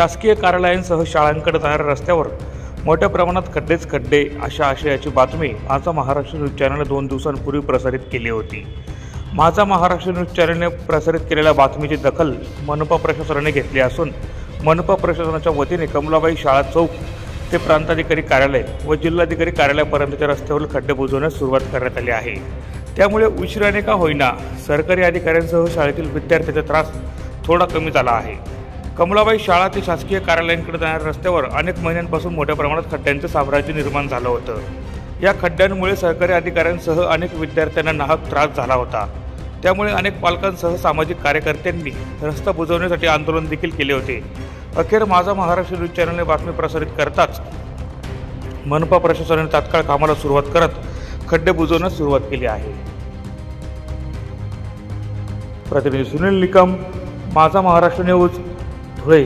शासकीय कार्यालयांसह शाळांकडे जाणाऱ्या रस्त्यावर मोठ्या प्रमाणात खड्डे अशा आशयाची बातमी माझा महाराष्ट्र न्यूज चॅनलने 2 दिवसांपूर्वी प्रसारित केली होती। माझा महाराष्ट्र न्यूज चॅनलने प्रसारित केलेल्या बातमीची दखल मनपा प्रशासनाने घेतली असून मनपा प्रशासनाच्या वतीने कमलाबाई शाळा चौक ते प्रांताधिकारी कार्यालय व जिल्हाधिकारी कार्यालयापर्यंतच्या रस्त्यावरील खड्डे बुजवण्यास सुरुवात करण्यात आली आहे। त्यामुळे उशिराने का होईना सरकारी अधिकाऱ्यांसह शाळेतील विद्यार्थ्यांचा त्रास थोडा कमी झाला आहे। कमलाबाई शाळा ते शासकीय कार्यालयांकडे जाणाऱ्या रस्त्यावर अनेक महिन्यांपासून मोठ्या प्रमाणात खड्ड्यांचे साम्राज्य निर्माण झालं होतं। या खड्ड्यांमुळे सरकारी अधिकाऱ्यांसह अनेक विद्यार्थ्यांना नाहक त्रास झाला होता। त्यामुळे अनेक पालकांसह सामाजिक कार्यकर्त्यांनी रस्ता बुजवण्यासाठी आंदोलन देखील केले होते। अखेर माझा महाराष्ट्र न्यूज चॅनलने बातमी प्रसारित करताच मनपा प्रशासनाने तात्काळ कामाला सुरुवात करत खड्डे बुजवण्यास सुरुवात केली आहे। प्रतिनिधी सुनील निकम, माझा महाराष्ट्र न्यूज, धुळे।